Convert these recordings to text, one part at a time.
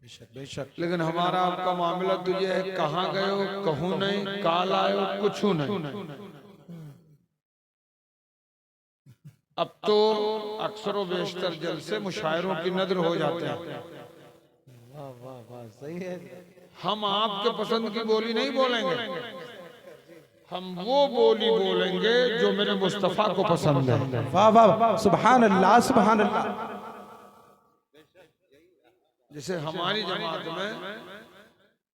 बेशक। लेकिन हमारा आपका मामला तो ये है, कहाँ गए हो, कहूँ नहीं, काल आयो, कुछ नहीं। अब तो अक्सर व बेशतर जलसे मुशायरों की नजर हो जाते हैं। वाह वाह वाह, सही है। हम आपके पसंद की बोली नहीं बोलेंगे, हम वो बोली बोलेंगे जो मेरे मुस्तफा को पसंद है। वाह वाह, सुभान अल्लाह सुभान अल्लाह। जैसे हमारी जमात में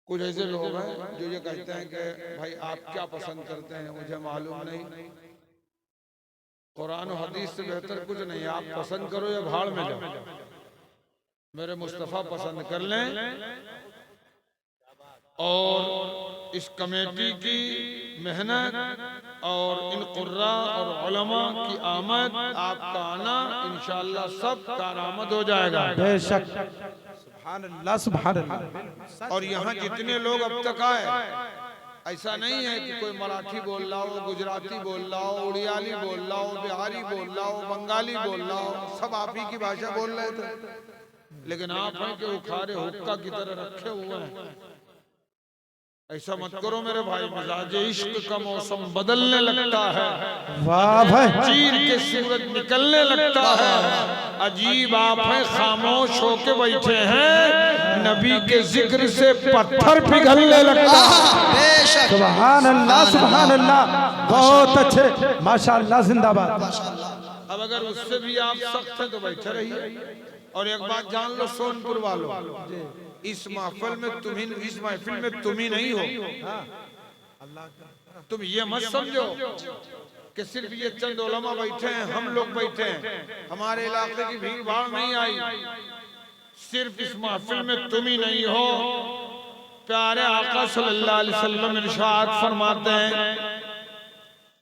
कुछ ऐसे लोग हैं जो ये कहते हैं कि भाई आप क्या पसंद करते हैं, मुझे मालूम नहीं, कुरान और हदीस से बेहतर कुछ नहीं, आप पसंद करो या भाड़ में जाओ, मेरे मुस्तफा पसंद कर लें। और इस कमेटी की मेहनत और इन कुर्रा और उलमा की आमद, आपका आना इंशाअल्लाह सब कारआमद हो जाएगा। बेशक, सुभान अल्लाह सुभान अल्लाह। और यहाँ जितने लोग अब तक आए, ऐसा नहीं है कि कोई मराठी बोल रहा हो, गुजराती बोल रहा हो, उड़ियाली बोल रहा हो, बिहारी बोल रहा हो, बंगाली बोल रहा हो, सब आप ही की भाषा बोल रहे थे। लेकिन आप हैं कि उखारे हुक्का की तरह रखे हुए हैं। ऐसा मत करो मेरे भाई, मिजाज इश्क का मौसम बदलने लगता है। वाह भाई, चीर के सूरज निकलने लगता है। अजीब आप हैं, खामोश होके बैठे हैं, नबी के जिक्र से पत्थर पिघलने लगता है। सुभान अल्लाह सुभान अल्लाह, बहुत अच्छे, माशाअल्लाह, जिंदाबाद। अब अगर उससे भी आप सख्त हैं तो बैठे रहिए। और एक बात जान लो सोनपुर वालों, इस महफिल में तुम ही नहीं हो। तुम ये मत समझो कि सिर्फ ये चंद उलमा बैठे हैं, हम लोग बैठे हैं, हमारे इलाके की भीड़ भाड़ नहीं आई। सिर्फ इस महफिल में तुम ही नहीं हो। प्यारे आका सल्लल्लाहु अलैहि वसल्लम इरशाद फरमाते हैं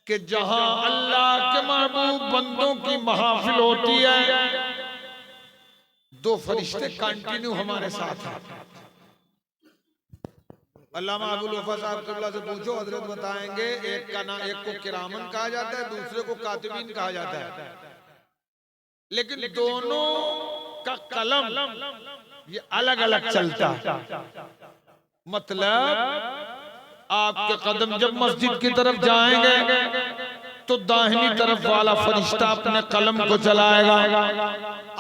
कि जहां अल्लाह के महबूब बंदों की महफिल होती है, दो फरिश्ते कंटिन्यू हमारे साथ हैं। अल्लामा अबुल वफा साहब क़िबला से पूछो, हजरत बताएंगे, एक का नाम, एक को किरामन कहा जाता है, दूसरे को कातिबीन कहा जाता है। लेकिन दोनों का कलम ये अलग अलग चलता है। मतलब आपके कदम जब मस्जिद की तरफ जाएंगे तो दाहिनी तरफ वाला फरिश्ता अपने कलम को चलाएगा।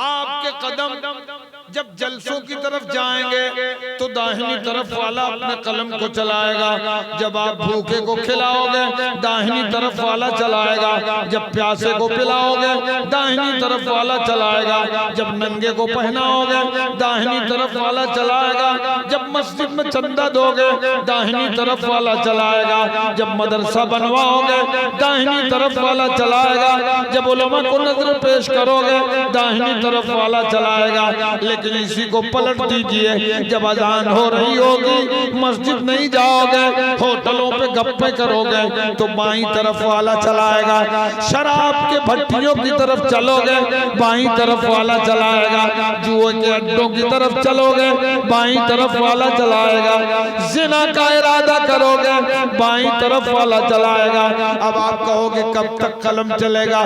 आपके कदम जब जलसों की तरफ जाएंगे तो दाहिनी तरफ वाला अपने कलम को चलाएगा। जब आप भूखे को खिलाओगे दाहिनी तरफ वाला चलाएगा, जब प्यासे को पिलाओगे दाहिनी तरफ वाला चलाएगा, जब नंगे को पहनाओगे दाहिनी तरफ वाला चलाएगा, जब मस्जिद में चंदा दोगे दाहिनी तरफ वाला चलाएगा, जब मदरसा बनवाओगे दाहिनी तरफ वाला चलाएगा, जब उलमा को नजर पेश करोगे दाहिनी तरफ वाला चलाएगा। लेकिन इसी को पलट दीजिए, जब अजान हो रही होगी मस्जिद नहीं जाओगे, होटलों पे गप्पे करोगे तो बाईं तरफ वाला चलाएगा। शराब के भट्टियों की तरफ चलोगे बाईं तरफ वाला चलाएगा। जुए के अड्डों की तरफ चलोगे बाईं तरफ वाला चलाएगा। जिना का इरादा करोगे बाईं तरफ वाला चलाएगा। अब आप कहोगे कब तक कलम चलेगा?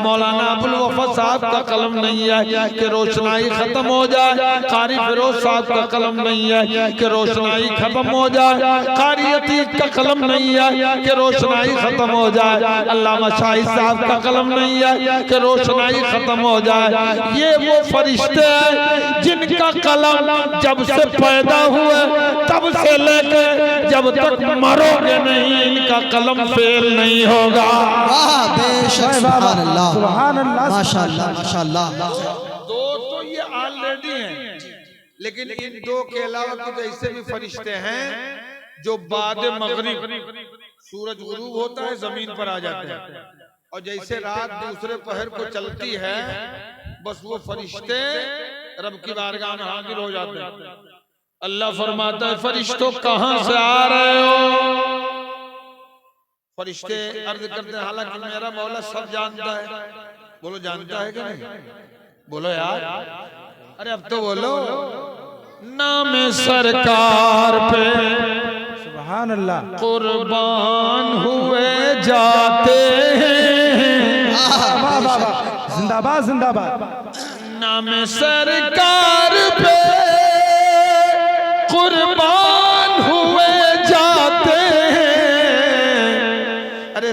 मौलाना अबुल वफा साहब का कलम नहीं है कि रोशनाई खत्म हो जाए, कारी फिरोज साहब का कलम नहीं है कि रोशनाई खत्म हो जाए, कारी अतीक का कलम नहीं है कि रोशनाई खत्म हो जाए, अल्लामा शाहिद साहब का कलम नहीं है कि रोशनाई खत्म हो जाए। ये वो फरिश्ते हैं जिनका कलम जब से पैदा हुए तब से लेके जब तक मरोगे नहीं इनका कलम फेल नहीं होगा। सुभान अल्लाह, माशाअल्लाह माशाअल्लाह। दो तो ये ऑलरेडी हैं, लेकिन इन दो के अलावा कुछ ऐसे भी फरिश्ते हैं जो बाद मगरिब सूरज गुरूब होता है जमीन पर आ जाते हैं, और जैसे रात दूसरे पहर को चलती है बस वो फरिश्ते रब की बारगाह में हाजिर हो जाते हैं। अल्लाह फरमाता है फरिश्तों कहां से आ रहे हो? फरिश्ते अर्ज करते हैं हालांकि मेरा मौला सब जानता है। बोलो जानता है कि नहीं? बोलो यार, अरे अब तो बोलो। नाम सरकार पे सुभान अल्लाह, कुर्बान हुए जाते हैं। वाह वाह वाह, जिंदाबाद जिंदाबाद। नाम सरकार पे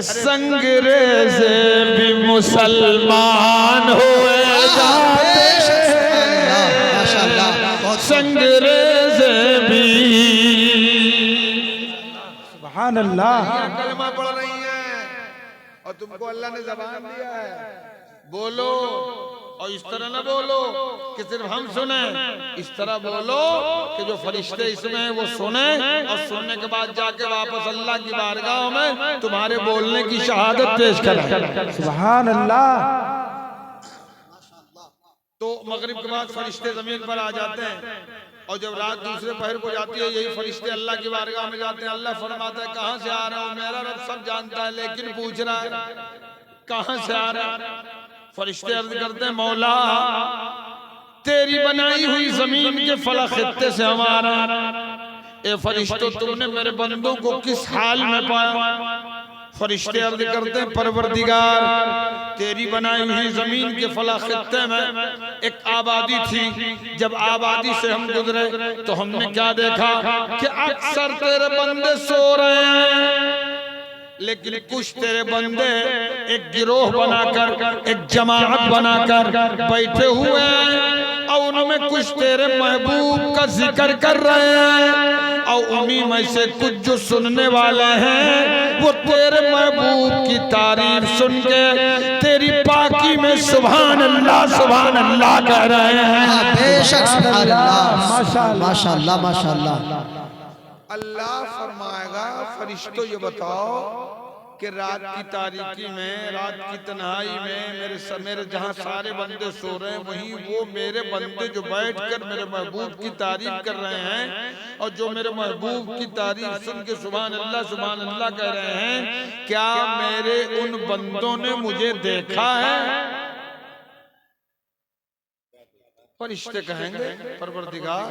संगरेज़े भी मुसलमान हुए जाते, संगरेज़े भी। सुभान अल्लाह। कलमा पढ़ रही हैं और तुमको अल्लाह ने ज़बान दिया है, बोलो। और इस तरह ना बोलो कि सिर्फ हम सुने, इस तरह बोलो कि जो फरिश्ते इसमें वो सुने, और सुनने के बाद जाके वापस अल्लाह की बारगाह में तुम्हारे बोलने की शहादत पेश करें। सुभान अल्लाह। तो मगरिब के बाद फरिश्ते जमीन पर आ जाते हैं, और जब रात दूसरे पहर को जाती है, यही फरिश्ते अल्लाह की बारगाह में जाते हैं। अल्लाह फरमाता है कहां से आ रहा हूं, मेरा रब सब जानता है, लेकिन पूछ रहा है कहां से आ रहा है। फरिश्ते अर्ज करते हैं मौला तेरी बनाई हुई जमीन के फला खित्ते से हमारा। ए फरिश्तों तुमने मेरे बंदों को किस हाल में पाया। फरिश्ते अर्ज करते हैं परवरदिगार तेरी बनाई हुई जमीन के फला खित्ते में एक आबादी थी, जब आबादी से हम गुजरे तो हमने क्या देखा कि अक्सर तेरे बंदे सो रहे हैं, लेकिन कुछ तेरे बंदे एक गिरोह बनाकर, एक जमात बनाकर बैठे हुए हैं, और उनमें कुछ तेरे महबूब का जिक्र कर रहे हैं, और उन्हीं में से कुछ जो सुनने वाले हैं वो तेरे महबूब की तारीफ सुन के तेरी पाकी में सुभान अल्लाह कह रहे हैं। बेशक सुभान अल्लाह, माशाअल्लाह माशाअल्लाह। अल्लाह फरमाएगा फरिश्तों ये बताओ कि रात की तारीकी में, रात की तन्हाई में मेरे जहाँ सारे बंदे सो रहे हैं, वहीं वो मेरे बंदे जो बैठकर मेरे महबूब की तारीफ कर रहे हैं, और जो मेरे महबूब की तारीफ सुन के सुभान अल्लाह कह रहे हैं, क्या मेरे उन बंदों ने मुझे देखा है। फरिश्ते कहेंगे परवरदिगार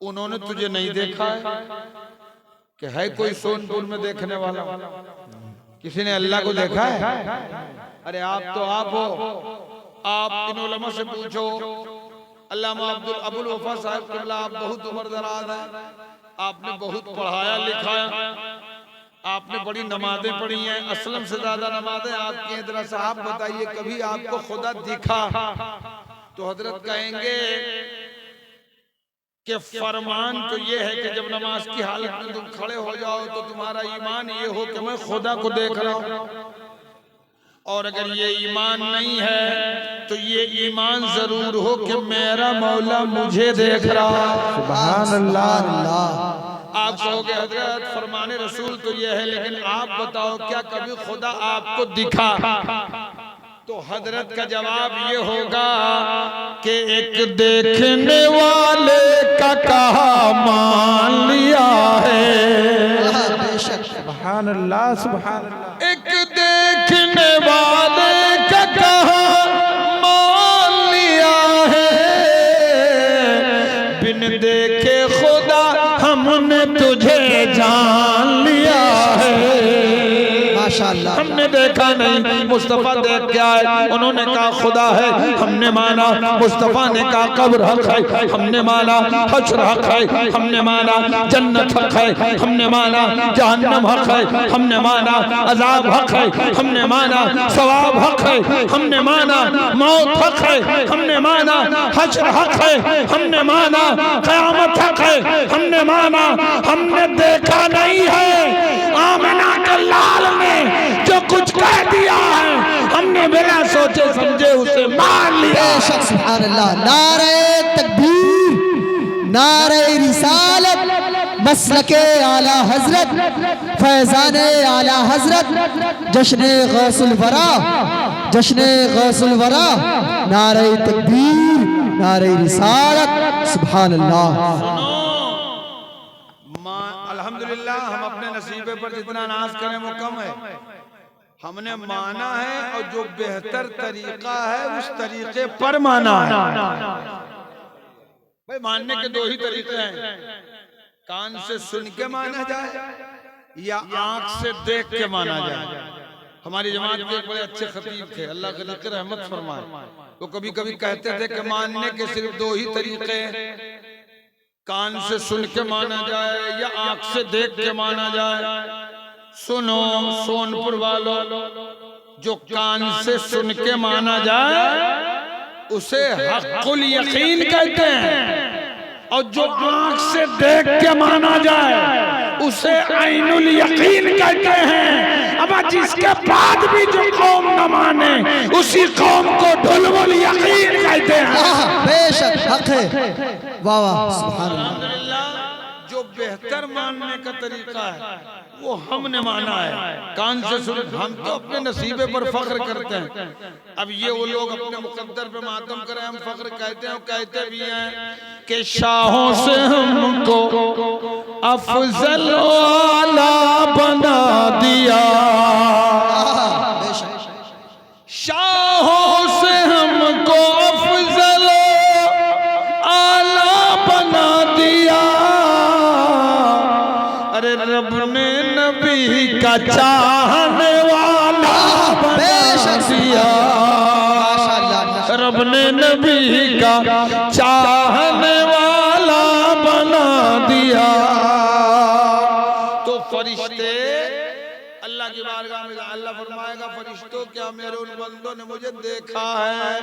उन्होंने तुझे नहीं देखा है, कि है कोई सोनपुर में देखने वाला, किसी ने अल्लाह को देखा है। अरे आप तो आप हो, आप इन उलमा से पूछो। अल्लामा अबुल वफा साहब क़िबला, आप बहुत उम्र दराज हैं, आपने बहुत पढ़ाया लिखाया, आपने बड़ी नमाजें पढ़ी हैं, असलम से ज्यादा नमाजें आपकी हैं। जरा साहब बताइए कभी आपको खुदा दिखा। तो हजरत कहेंगे कि फरमान तो ये है कि जब नमाज की हालत में तुम खड़े हो जाओ तो तुम्हारा ईमान ये हो कि मैं खुदा को देख रहा हूं, और अगर ये ईमान नहीं है तो ये ईमान जरूर हो कि मेरा मौला मुझे देख रहा। सुभान अल्लाह। आप कहोगे हजरत फरमाने रसूल तो ये है, लेकिन आप बताओ क्या कभी खुदा आपको दिखा। तो हजरत का जवाब ये होगा कि एक देखने वाले का कहा मान लिया है। सुभान अल्लाह सुभान अल्लाह। एक देखने वाले का कहा मान लिया है, बिन देखे खुदा हमने तुझे जान लिया है। माशाअल्लाह। हमने देखा नहीं, मुस्तफा देख के आए, उन्होंने कहा खुदा है, हमने माना। मुस्तफा ने कहा कब्र हक है, हमने माना। हश्र हक है, हमने माना। जन्नत हक है, हमने माना। जहन्नम हक है, हमने माना। अजाब हक है, हमने माना। सवाब हक है, हमने माना। मौत हक है, हमने माना। हश्र हक है, हमने माना। क़यामत हक है, हमने माना। हमने देखा नहीं है, आमिना के लाल ने जो कुछ कह दिया है हमने बिना सोचे समझे उसे मान लिया। सुभान अल्लाह। नारे तकबीर, नारे रिसालत, मसलके आला हजरत, फैजाने आला हजरत, जश्न गौसुल वरा, जश्न गौसुल वरा। नारे तकबीर, नारे रिसालत, सुभान अल्लाह। अल्हम्दुलिल्लाह हम अपने नसीबे पर जितना नाज करें वो कम है। हमने माना है, और जो बेहतर तरीका है उस तरीके पर माना है। भाई मानने के दो ही तरीके हैं, कान से सुन के माना जाए या आंख से देख के माना जाए। हमारी जमात के एक बड़े अच्छे खतीब थे, अल्लाह के लिए रहमत फरमाए, वो कभी कभी कहते थे कि मानने के सिर्फ दो ही तरीके हैं, कान से सुन के माना जाए या आंख से देख के माना जाए। सुनो सोनपुर वालों, जो कान से सुन के माना जाए उसे हक़्क़ुल यकीन कहते हैं, और जो आंख से देख के माना जाए उसे ऐनुल यकीन कहते हैं। अब जिसके बाद भी जो कौम न माने उसी कौम को ढुलमुल यकीन कहते हैं। बेशक हक है। वाह वाह सुभान अल्लाह। अल्हम्दुलिल्लाह, जो बेहतर मानने का तरीका है वो हमने माना है, कान से सुन। हम तो अपने नसीबे पर फख्र करते हैं। अब ये वो लोग अपने मुकद्दर पे मातम करें, हम फख्र कहते हैं और कहते भी हैं कि शाहों से हमको अफजल आला बना दिया, शाहों से हमको अफजल आला बना दिया। अरे रब ने नबी का चाहने वाला बना दिया, रब ने नबी का चाहने वाला बना दिया। तो फरिश्ते अल्लाह की बारगाह में अल्लाह फरमाएगा, फरिश्तों क्या मेरे उन बंदों ने मुझे देखा है?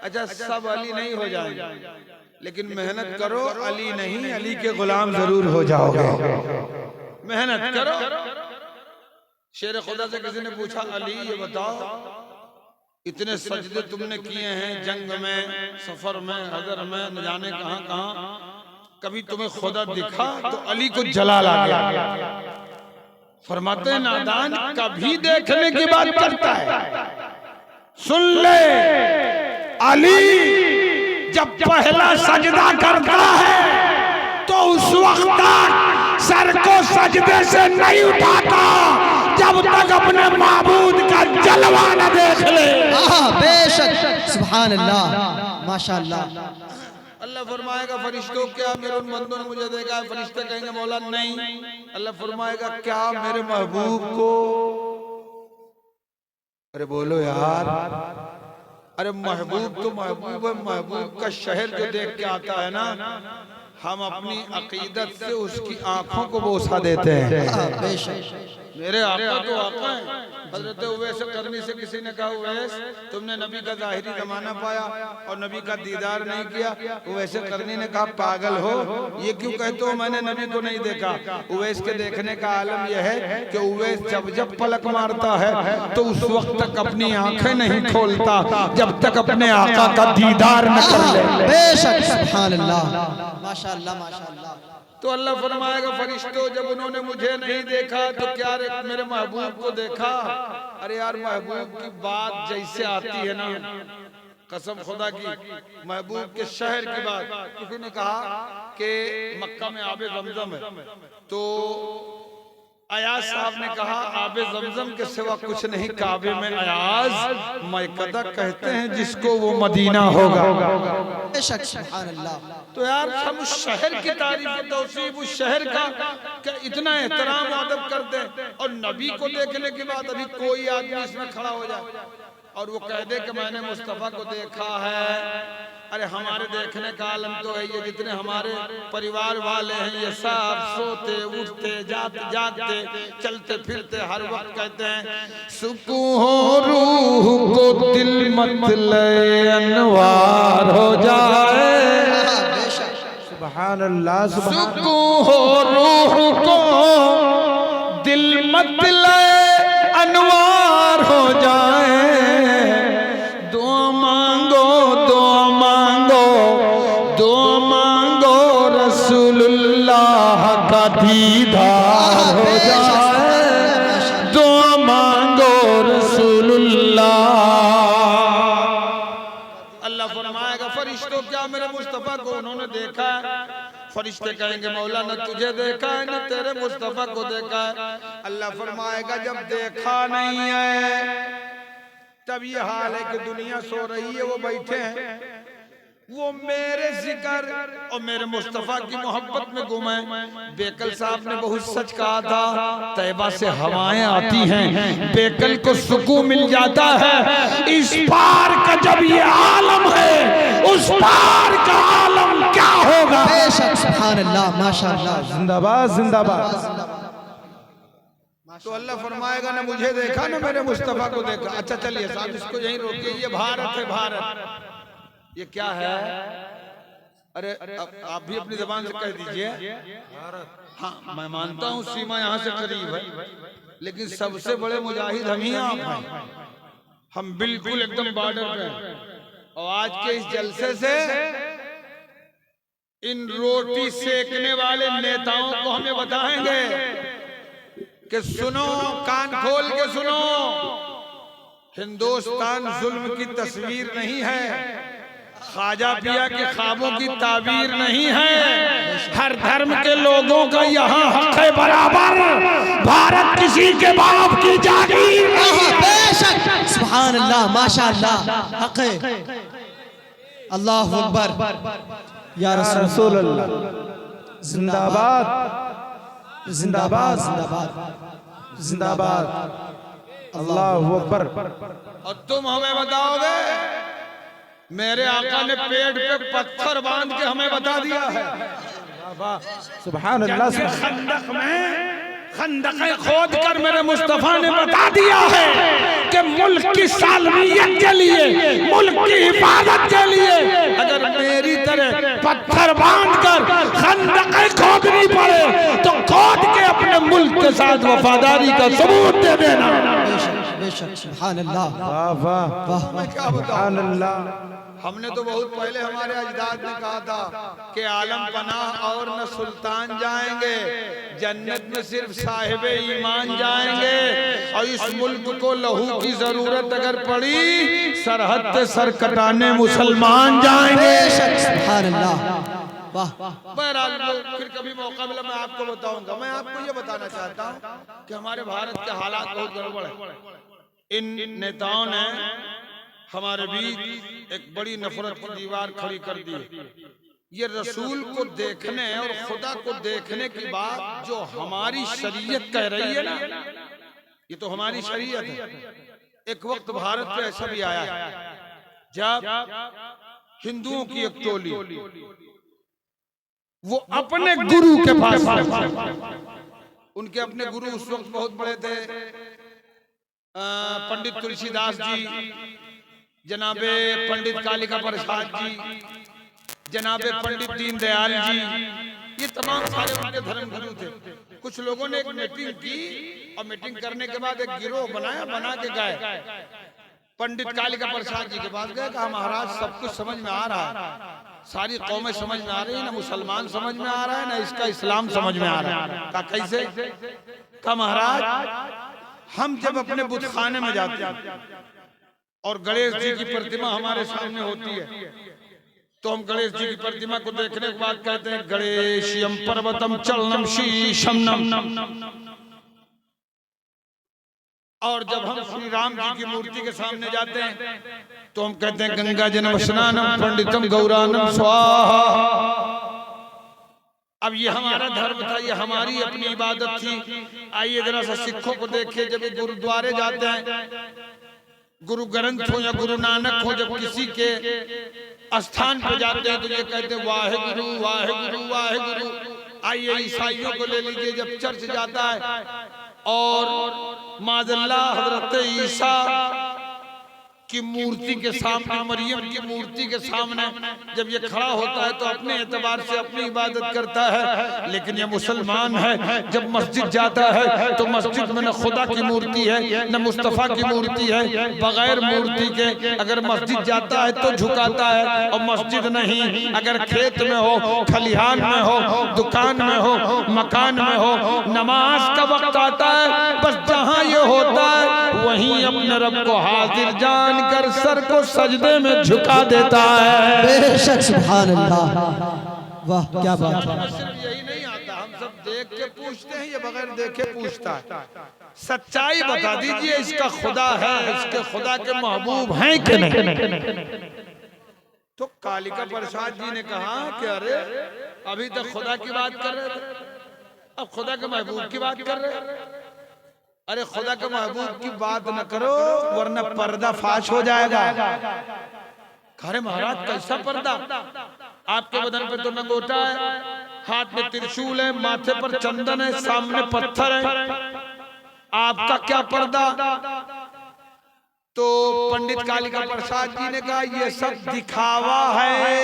अच्छा, सब अली नहीं हो जाएंगे, लेकिन मेहनत करो, अली नहीं अली के गुलाम जरूर हो जाओगे। मेहनत करो। शेर खुदा से किसी ने पूछा, अली ये बताओ, इतने सजदे तुमने किए हैं जंग में, सफर में, हदर में, न जाने कहां कहां, कभी तुम्हें खुदा दिखा? तो अली को जलाल आ गया। फरमाते हैं नादान कभी देखने की बात करता है। सुन ले, अली जब पहला सजदा करता है तो उस वक्त तक सर को सजदे से नहीं उठाता जब तक अपने माबूद का जलवा न देख ले। बेशक सुभान अल्लाह माशाअल्लाह। अल्लाह फरमाएगा, फरिश्तों क्या मेरे उन बंदों ने मुझे देखा है? फरिश्ते कहेंगे मौला नहीं। अल्लाह फरमाएगा, क्या मेरे महबूब को? अरे बोलो यार, अरे महबूब तो महबूब है, महबूब का शहर जो देख के आता है ना, हम अपनी अकीदत से उसकी आंखों को बोसा देते हैं। मेरे आका तो आका है। हजरत उवैस करनी से किसी ने कहा, उवैस तुमने नबी का ज़ाहिरी ज़माना पाया और नबी का दीदार नहीं किया। उवैस करनी ने कहा, पागल हो, ये क्यों कहते हो मैंने नबी को नहीं देखा? उवैस के देखने का आलम यह है कि उवैस जब जब पलक मारता है तो उस वक्त तक अपनी आंखें नहीं खोलता जब तक अपने आका का दीदार न कर ले। बेशक सुभान अल्लाह माशाअल्लाह माशाअल्लाह। तो अल्लाह फरमाएगा, फरिश्तों जब उन्होंने मुझे नहीं देखा तो क्या मेरे महबूब को देखा? अरे यार, महबूब की बात जैसे आती है ना, कसम खुदा की, महबूब के शहर की बात। किसी ने कहा कि मक्का में आबे ज़मज़म है, तो अयाज साहब ने कहा आबे ज़मज़म के सिवा कुछ नहीं काबे में अयाज मैकदा कहते हैं जिसको वो मदीना होगा। बेशक सुभान अल्लाह। तो यार हम उस शहर की तारीफ तौसीफ, उस शहर का इतना एहतराम अदब करते हैं, और नबी को देखने के बाद अभी कोई आदमी इसमें खड़ा हो जाए और वो कह दे कि मैंने मुस्तफ़ा को देखा है। अरे हमारे देखने का आलम तो है ये, जितने हमारे परिवार वाले हैं ये सब सोते उठते जाते जागते चलते फिरते हर वक्त कहते हैं, सुकून हो रूह को दिल मतले अनवार हो जाए। सुभान अल्लाह। सुकून हो रूह को दिल मतले अनवार हो जाए। दुआ मांगो, दुआ मांगो, दुआ मांगो, रसूलुल्लाह का दीदार हो जाए। दुआ मांगो रसूलुल्लाह। अल्लाह फरमाएगा, फरिश्तों क्या मेरे मुस्तफ़ा को उन्होंने देखा है? फरिश्ते कहेंगे, मौला न तुझे देखा है न तेरे मुस्तफ़ा को देखा है। अल्लाह फरमाएगा, जब देखा नहीं है तब ये हाल है कि दुनिया सो रही है, वो बैठे हैं, वो मेरे जिक्र और मेरे मुस्तफ़ा की मोहब्बत में गुम है। बेकल साहब ने बहुत सच कहा था, तैबा से हवाएं आती हैं, बेकल को सुकून मिल जाता है। इस पार का जब ये आलम है, उस पार का आलम क्या होगा? बेशक सुभान अल्लाह माशाअल्लाह। जिंदाबाद जिंदाबाद। तो अल्लाह फरमाएगा ना मुझे देखा ना मेरे मुस्तफा को देखा। अच्छा चलिए साहब इसको यहीं रोकिए, ये भारत है भारत। ये क्या है? अरे आप भी अपनी जबान से कह दीजिए भारत। हाँ मैं मानता हूँ सीमा यहाँ से करीब है, लेकिन सबसे बड़े मुजाहिद हम ही आप हैं। हम बिल्कुल एकदम बॉर्डर पे हैं। और आज के इस जलसे से इन रोटी सेकने वाले नेताओं को हमें बताएंगे कि सुनो, कान खोल के सुनो, हिंदुस्तान जुल्म की तस्वीर नहीं है, ख्वाजा पिया के ख्वाबों की ताबीर नहीं है। हर धर्म के लोगों का यहाँ हक है बराबर। भारत किसी के बाप की जागीर बेशक। सुभान अल्लाह, माशाअल्लाह, हक है। अल्लाहु अकबर या रसूल अल्लाह। जिंदाबाद जिंदाबाद जिंदाबाद जिंदाबाद। अल्लाहु अकबर। और तुम हमें बताओगे? मेरे आका ने पेट पे पत्थर बांध के हमें बता दिया है। सुभान अल्लाह। खंदक में खंदकें खोद कर मेरे मुस्तफा ने बता दिया है कि मुल्क की सालमियत के लिए, मुल्क की हिफाजत के लिए अगर मेरी तरह पत्थर बांध कर खंदकें खोदनी पड़े तो खोद के अपने मुल्क के साथ वफादारी का सबूत दे देना। बेशक। सुभान अल्लाह। वाह वाह वाह। क्या सुभान अल्लाह। हमने तो बहुत पहले हमारे अजदाद ने कहा था कि आलम पनाह और न सुल्तान जाएंगे, जन्नत में सिर्फ साहिब ईमान जाएंगे। और इस मुल्क को लहू की जरूरत अगर पड़ी, सरहद पे सर कटाने मुसलमान जाएंगे। सुभान अल्लाह। वाह। बहरहाल फिर कभी मौका मिला मैं आपको बताऊंगा। मैं आपको ये बताना चाहता हूँ कि हमारे भारत के हालात बहुत गड़बड़ है। इन नेताओं ने हमारे बीच एक बड़ी नफरत की दीवार खड़ी कर दी। ये रसूल को देखने और खुदा को देखने की बात जो हमारी शरीयत कह रही है ना, ये तो हमारी शरीयत है। एक वक्त भारत में ऐसा भी आया जब हिंदुओं की एक टोली वो अपने गुरु के पास, उनके अपने गुरु उस वक्त बहुत बड़े थे, पंडित तुलसीदास जी, जनाबे पंडित कालिका प्रसाद जी, जनाबे पंडित दीनदयाल जी, ये तमाम सारे उनके धर्म गुरु थे। कुछ लोगों ने एक मीटिंग की और मीटिंग करने के बाद एक गिरोह बनाया, बना के गए पंडित कालिका प्रसाद जी के पास गए। कहा महाराज सब कुछ समझ में आ रहा है, सारी कौमें समझ में आ रही है, ना मुसलमान समझ में आ रहा है, ना इसका इस्लाम समझ में आ रहा है। कहा कैसे? कहा महाराज हम जब अपने बुत खाने में जाते हैं और गणेश जी की प्रतिमा हमारे सामने होती है तो हम गणेश जी की प्रतिमा को देखने के बाद कहते हैं गणेशयम पर्वतम चलनम शीशम नम। और जब हम श्री राम जी की मूर्ति के सामने जाते हैं तो हम कहते हैं गंगा जन्म स्नानम पंडितम गौरानम स्वाहा। अब ये हमारा धर्म था, ये हमारी अपनी इबादत थी। आइए जरा सा सिखों को देखिए, जब गुरुद्वारे जाते हैं, गुरु ग्रंथ हो या गुरु नानक हो, जब किसी के स्थान पर जाते हैं तो ये कहते हैं वाहे गुरु वाहे गुरु वाहे गुरु। आइए ईसाइयों को ले लीजिए, जब चर्च जाता है और माज़अल्लाह हजरत ईसा की मूर्ति के सामने, मरियम की मूर्ति के सामने जब ये खड़ा होता है तो अपने एतबार से अपनी इबादत करता है। लेकिन ये मुसलमान है, जब मस्जिद जाता है तो मस्जिद में न खुदा की मूर्ति है न मुस्तफ़ा की मूर्ति है, बगैर मूर्ति के अगर मस्जिद जाता है तो झुकाता है। और मस्जिद नहीं, अगर खेत में हो, खलिहान में हो, दुकान में हो, मकान में हो, नमाज का वक्त आता है, बस जहाँ ये होता है वहीं अपने रब को हाजिर जान कर सर को सजदे में झुका देता है। बेशक। सुभान अल्लाह। वाह क्या बात है। सिर्फ यही नहीं आता, हम सब देख के पूछते हैं, ये बगैर देखे पूछता है। सच्चाई बता दीजिए, इसका खुदा है, इसके खुदा के महबूब हैं कि नहीं? तो कालिका प्रसाद जी ने कहा कि अरे अभी तक खुदा की बात कर रहे थे, अब खुदा के महबूब की बात कर रहे हैं। अरे खुदा के महबूब की बात न करो वरना पर्दा फाश हो जाएगा। अरे महाराज कैसा पर्दा? आपके बदन पे तो नंगोटा है, हाथ में त्रिशूल है, माथे पर चंदन है, सामने पत्थर है, आपका क्या पर्दा? तो पंडित कालिका प्रसाद जी ने कहा ये सब दिखावा है,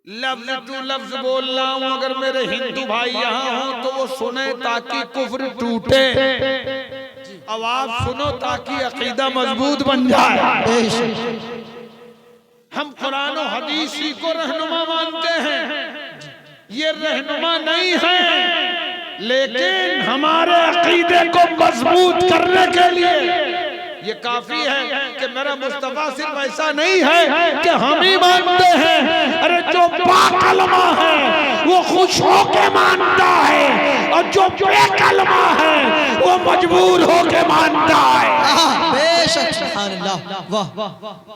लफ्ज टू लफ्ज बोल रहा हूं, अगर मेरे हिंदू भाई यहाँ हो तो वो सुने ताकि कुफ्र टूटे। अब आप सुनो ताकि अकीदा मजबूत बन जाए। हम कुरान और हदीस ही को रहनुमा मानते हैं, ये रहनुमा नहीं है, लेकिन हमारे अकीदे को मजबूत करने के लिए ये काफी है कि मेरा मुस्तफा सिर्फ ऐसा नहीं है कि हम ही मानते हैं, अरे जो बाकलमा है वो खुश होके मानता है, और जो बेकलमा है वो मजबूर होके मानता है। बेशक, सुभान अल्लाह, वाह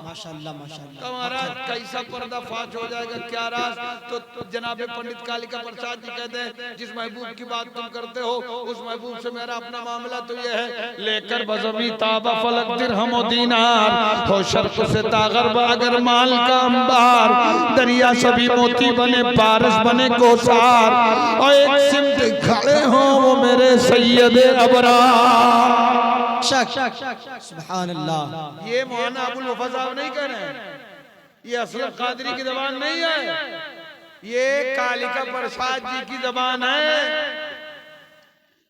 माशाअल्लाह माशाअल्लाह। हमारा कैसा पर्दा फाश हो जाएगा, क्या राज। तो जनाब पंडित कालिका प्रसाद जी कहते हैं जिस महबूब की बात तुम करते हो उस महबूब से मेरा अपना मामला तो ये है, लेकर बज़मी ताबा फलक दिरहम व दीनार, हो शर्क से तागर अगर माल का अंबार, दरिया सभी मोती बने पारस बने कोसार, और एक सिमत खड़े हो वो मेरे सैयदे अबरार। सुभान अल्लाह। ये मौलाना अबुल वफा साहब नहीं कह रहे हैं, ये असलफ कादरी की जबान नहीं है, ये कालिका प्रसाद जी की जबान है।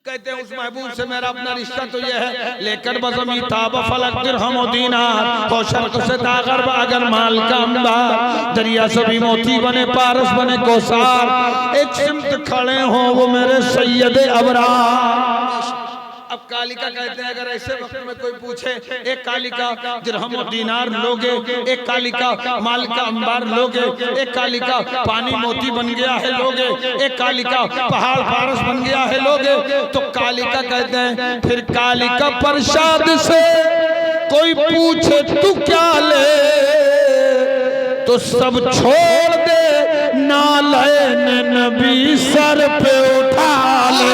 कहते हैं उस महबूब से मेरा अपना रिश्ता तो ये है, लेकर बज़मी ताबा फलक दिरहम व दीनार, हो शर्क से तागर अगर माल का अंबार, दरिया सभी मोती बने पारस बने कोसार, एक सिमत खड़े हो वो मेरे सैयदे अबरार। अब कालिका कहते हैं अगर ऐसे वक्त में कोई पूछे एक कालिका दिरहम और दीनार लोगे, एक कालिका माल का अंबार लोगे, एक कालिका पानी मोती बन गया है लोगे, एक कालिका पहाड़ पारस बन गया है लोगे, तो कालिका कहते हैं फिर कालिका प्रसाद से कोई पूछे तू क्या ले, तो सब छोड़ दे नालैन नबी सर पे उठा ले।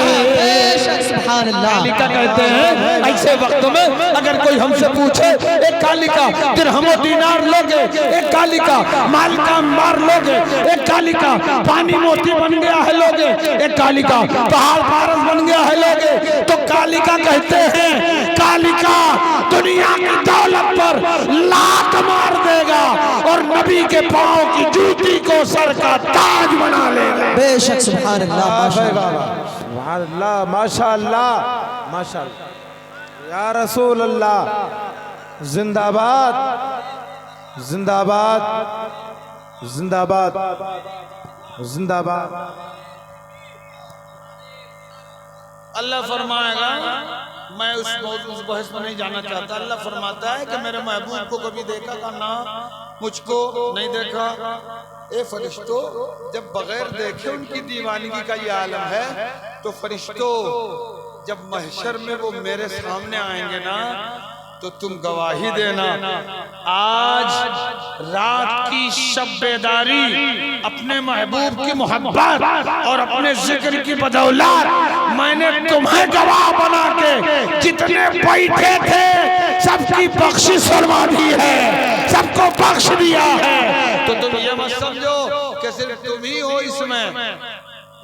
कालिका कहते हैं ऐसे वक्त में अगर कोई हमसे पूछे एक कालिका दिरहम व दीनार लोगे, एक कालिका माल का अंबार लोगे, एक कालिका पानी मोती बन गया है लोगे, एक कालिका पहाड़ पारस बन गया है लोगे, तो कालिका कहते हैं कालिका दुनिया की दौलत पर लात मार देगा और नबी के पांव की जूती को सर का ताज बना लेगा। बेशक, सुभान अल्लाह माशाअल्लाह अल्लाह माशाअल्लाह माशाअल्लाह, या रसूल अल्लाह, जिंदाबाद जिंदाबाद जिंदाबाद जिंदाबाद। अल्लाह फरमाएगा, मैं उस बहस में नहीं जाना चाहता, अल्लाह फरमाता है कि मेरे महबूब को कभी देखा का ना मुझको नहीं देखा। ए फरिश्तों, जब बगैर देखे उनकी दीवानगी का ये आलम है, तो फरिश्तों जब महशर में वो मेरे सामने आएंगे ना तो तुम गवाही देना। आज रात की शब बेदारी अपने महबूब की मोहब्बत और अपने जिक्र की बदौलत मैंने तुम्हें गवाह बना के जितने बैठे थे सबकी बख्शिश फरमा दी है, सबको बख्श दिया है। तो तुम ये मत समझो कि सिर्फ तुम ही हो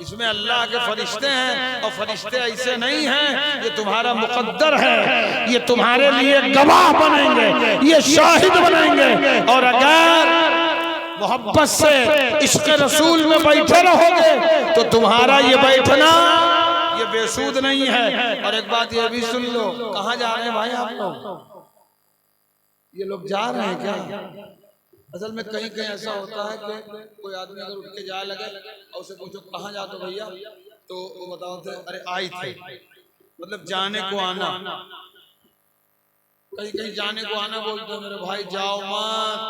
इसमें अल्लाह के फरिश्ते हैं, और फरिश्ते ऐसे नहीं हैं, ये तुम्हारा मुकद्दर है, ये तुम्हारे लिए गवाह बनेंगे, ये शाहिद बनेंगे। और अगर मोहब्बत से इश्क रसूल में बैठे रहोगे तो तुम्हारा ये बैठना ये बेसूद नहीं है। और एक बात ये भी सुन लो, कहाँ जा रहे हैं भाई आप लोग? ये लोग जा रहे हैं क्या? असल में कहीं कहीं ऐसा होता है कि कोई आदमी अगर उठ के जाए लगे और उसे पूछो कहाँ जाते हो भैया, तो वो बताते अरे आई थे, मतलब जाने को आना। कहीं कहीं जाने को आना बोलते मेरे भाई जाओ मत,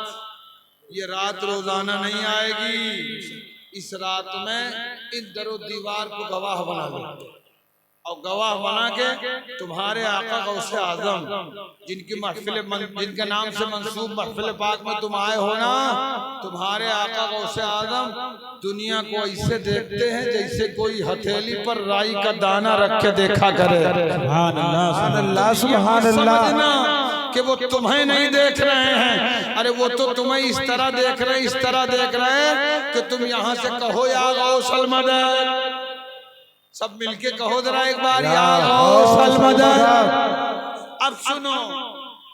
ये रात रोजाना नहीं आएगी, इस रात में इन दरो दीवार को गवाह बना लो, और गवाह बना के तुम्हारे आका गौसे आजम जिनकी महफिल जिनके नाम से मंसूब महफिल पाक में तुम आए हो ना, तुम्हारे आका गौसे आजम दुनिया को ऐसे देखते हैं जैसे कोई हथेली पर राई का दाना रख के देखा करे। सुभान अल्लाह सुभान अल्लाह। कि वो तुम्हें नहीं देख रहे हैं, अरे वो तो तुम्हें इस तरह देख रहे हैं, इस तरह देख रहे हैं कि तुम यहाँ से कहो या गौसल मदद, सब मिलके कहो जरा एक बार, या गौसल मदद। अब सुनो,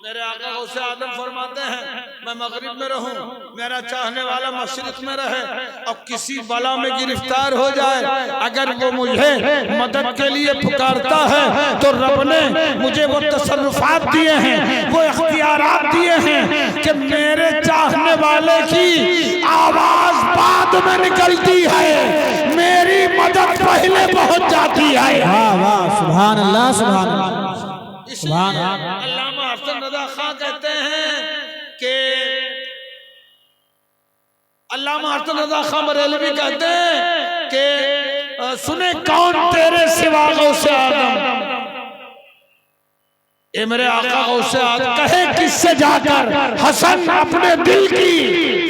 मेरे आका गौसे आदम फरमाते हैं मैं मगरिब में रहूं, मेरा चाहने वाला मशरिक में रहे, और किसी बला में गिरफ्तार हो जाए, अगर वो मुझे मदद के लिए पुकारता है तो रब ने मुझे वो तसर्रुफात दिए हैं, वो इख्तियारात दिए हैं कि मेरे चाहने वाले की आवाज बाद में निकलती है, मेरी मदद पहले पहुंच जाती है। वाह वाह, सुभान अल्लाह, सुभान अल्लाह। अल्लामा हसन रज़ा खां कहते हैं कि अल्लामा हसन रज़ा खां बरेलवी कहते हैं कि सुने कौन तेरे सिवा गौसे आदम, ये मेरे आका गौसे आदम कहे किससे जाकर हसन अपने दिल की,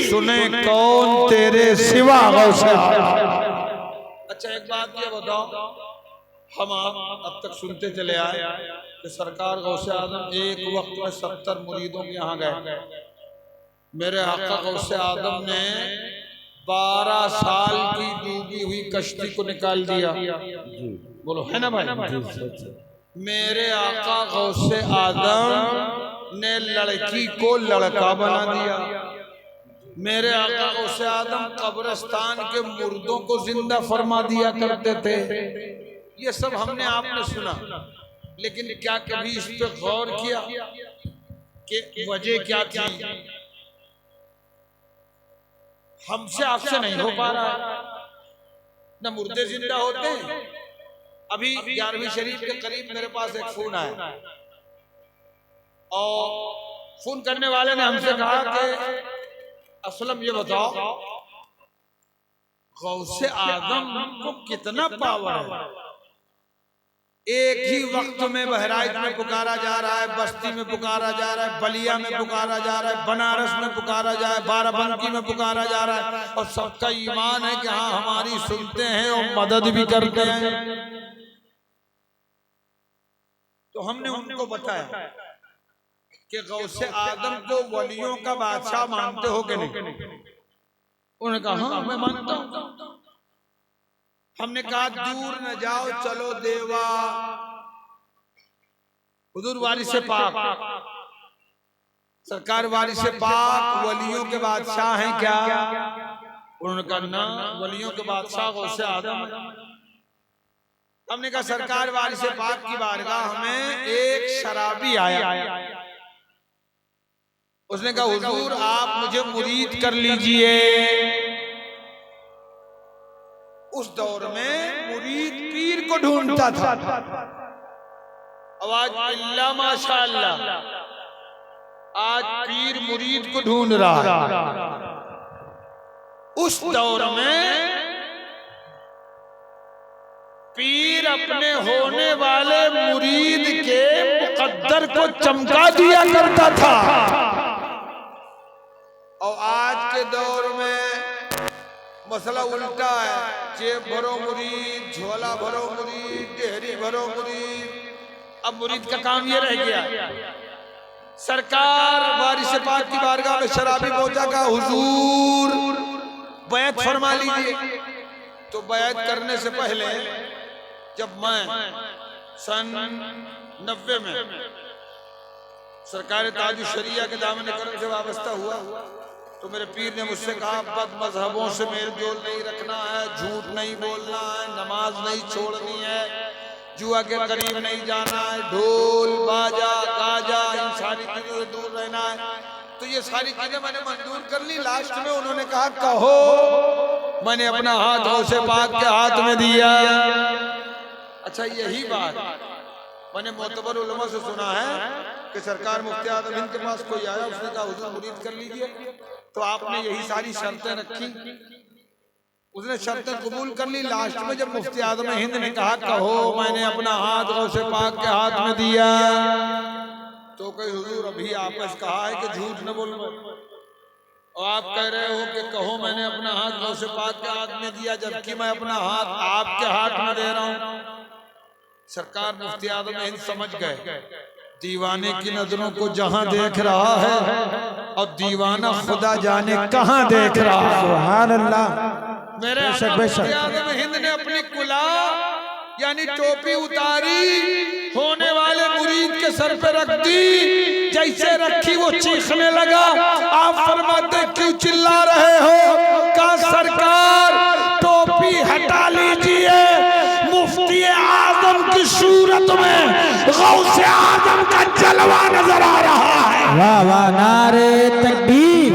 सुने कौन तेरे सिवा गौसे आदम। अच्छा एक बात ये बताओ, हम आप अब तक सुनते चले आए कि सरकार गौसे आदम एक वक्त में 70 मुरीदों के यहाँ गए। मेरे आका गौसे आदम ने 12 साल की डूबी हुई कश्ती को निकाल दिया। बोलो है ना भाई? मेरे आका गौसे आदम ने लड़की को लड़का बना दिया। मेरे आका गौसे आदम कब्रिस्तान के मुर्दों को जिंदा फरमा दिया करते थे। ये सब हमने आपने सुना, लेकिन क्या कभी इस पे गौर किया कि वजह क्या थी? हमसे आपसे नहीं हो पा रहा, न मुर्दे जिंदा होते हैं। अभी 11वीं शरीफ के करीब मेरे पास एक फोन आया, और फोन करने वाले ने हमसे कहा कि असलम ये बताओ गौसे आदम को कितना पावर है? एक ही वक्त में बहराइच में पुकारा जा रहा है, बस्ती में पुकारा जा रहा है, बलिया में पुकारा जा रहा है, बनारस में पुकारा जा रहा है, बाराबंकी में पुकारा जा रहा है, और सबका ईमान है कि हाँ हमारी सुनते हैं और मदद भी करते हैं। तो हमने उनको बताया कि गौसे आदम को वलियों का बादशाह मानते हो कि नहीं? उन्होंने कहा हाँ मैं मानता हूं। हमने कहा दूर न जाओ, चलो देवा, हुजूर वारिस पाक, सरकार वारिस पाक वलियों के बादशाह हैं क्या? उन्होंने कहा ना, वलियों के बादशाह गौसे आदम। हमने कहा सरकार वारिस पाक की बारगाह में एक शराबी आया, उसने कहा हुजूर आप मुझे मुरीद कर लीजिए। उस दौर में मुरीद पीर को ढूंढता था। आवाज अल्लाह माशाअल्लाह, आज पीर मुरीद को ढूंढ रहा है। उस दौर में पीर अपने होने वाले मुरीद के मुकद्दर को चमका दिया करता था, और आज के दौर में मसला उल्टा है, जेब भरो मुरीद, झोला भरो मुरीद, डेहरी भरो मुरीद। अब मुरीद का काम ये रह गया। सरकार वारिस पाक की बारगाह में शराबी पहुंचा, का हुजूर बैत फरमा लीजिए। तो बैत करने से पहले जब मैं सन 90 में सरकार ताज शरिया के दामन करम से वाबस्ता हुआ, तो मेरे पीर ने मुझसे कहा बद मजहबों से मेल जोल नहीं रखना है, झूठ नहीं बोलना है, नमाज नहीं छोड़नी है, जुआ के करीब नहीं जाना है, ढोल बाजा गाजा इन सारी चीजों से दूर रहना है। तो ये सारी चीजें मैंने मंजूर कर ली। लास्ट में उन्होंने कहा कहो, मैंने अपना हाथ गौसे पाक के हाथ में दिया। अच्छा यही बात मैंने मोतबर उलमा से सुना है कि सरकार मुफ्ती आजम हिंद के पास कोई आया, उसने कहा हुजूर मुरीद कर लीजिए, तो आपने यही सारी शर्तें रखी, उसने शर्तें कबूल कर ली। लास्ट में जब मुफ्ती आजम हिंद ने कहा कहो मैंने अपना हाथ गौसे पाक के हाथ में दिया, तो कहीं हुजूर अभी आपस कहा है कि झूठ न बोलना, और आप कह रहे हो कि कहो मैंने अपना हाथ गौसे पाक के हाथ में दिया, जबकि मैं अपना हाथ आपके हाथ में दे रहा हूं। सरकार मुफ्ती आजम हिंद समझ गए दीवाने की नजरों को जहां देख रहा है, और दीवाना खुदा जाने कहां देख रहा है। सुभान अल्लाह। मेरे मुफ्ती आजम हिंद ने अपनी कुला यानी टोपी उतारी, होने वाले मुरीद के सर पे रख दी, जैसे रखी वो चीखने लगा। आप फरमाते क्यों चिल्ला रहे हो? कहा सरकार टोपी हटा लीजिए, मुफ्ती आजम की सूरत में गौसे आजम का जलवा नजर आ रहा है। वाह वाह, नारे तकबीर,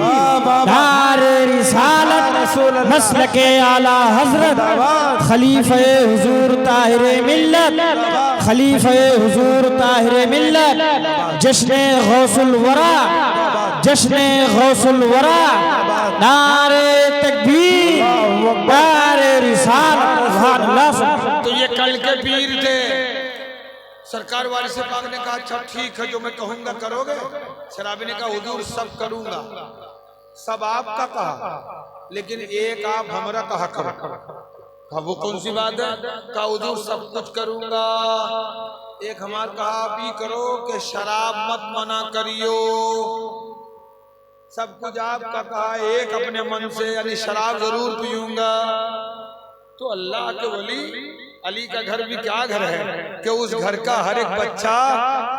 नारे रिसालत, मसलके आला हजरत, खलीफे हुजूर ताहिरे मिल्लत, खलीफे हुजूर ताहिरे मिल्लत, जश्ने गौसुल वरा, जश्ने गौसुल वरा, नारे तकबीर, नारे रिसालत। तो ये कल के पीर थे। सरकार वाले से पाक ने कहा अच्छा ठीक है, जो मैं कहूंगा करोगे? शराबी ने कहा हुजूर सब करूंगा, सब आपका कहा, लेकिन एक आप हमारा कहा करो। कहा वो कौन सी बात है? कहा हुजूर सब कुछ करूंगा, एक हमारा कहा आप ही करो कि शराब मत मना करियो। सब कुछ आपका कहा, एक अपने मन से यानी शराब जरूर पीऊंगा। तो अल्लाह के वली अली का घर भी क्या घर है कि उस घर का हर एक बच्चा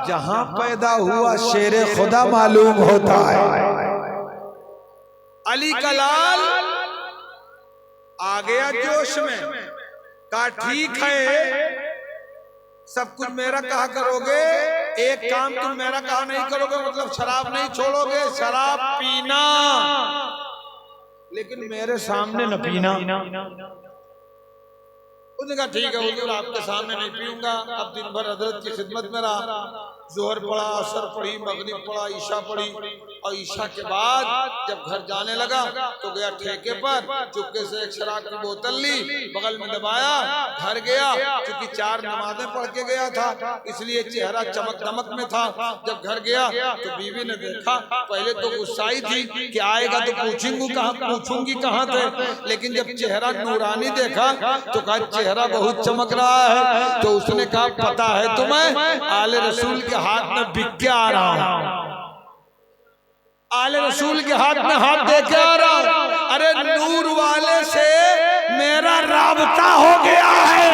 जहां पैदा हुआ शेरे खुदा मालूम होता है। अली का लाल आ गया जोश में, कहा ठीक है सब कुछ मेरा कहा करोगे, एक काम तुम मेरा कहा नहीं करोगे, मतलब शराब नहीं छोड़ोगे, शराब पीना, लेकिन मेरे सामने न पीना। उसने कहा ठीक है हुजूर आपके सामने नहीं पीऊंगा। अब दिन भर हजरत की खिदमत में रहा, जोहर पढ़ा, असर पढ़ी, मगरिब पढ़ा, ईशा पढ़ी, और ईशा के बाद जब घर जाने लगा तो गया ठेके पर, चुपके से एक शराब की बोतल ली, बगल में दबाया, घर गया। क्योंकि 4 नमाजें पढ़ के गया था इसलिए चेहरा चमक दमक में था। जब घर गया तो बीवी ने देखा, पहले तो गुस्साई थी कि आएगा तो पूछूंगी कहाँ थे, लेकिन जब चेहरा नूरानी देखा तो कहा चेहरा बहुत चमक रहा है। तो उसने कहा पता है तुम्हें, आले रसूल के हाथ में बिक के आ रहा हूं, आले रसूल के हाथ में हाथ दे के आ रहा हूं। अरे नूर वाले से मेरा राबता हो गया है,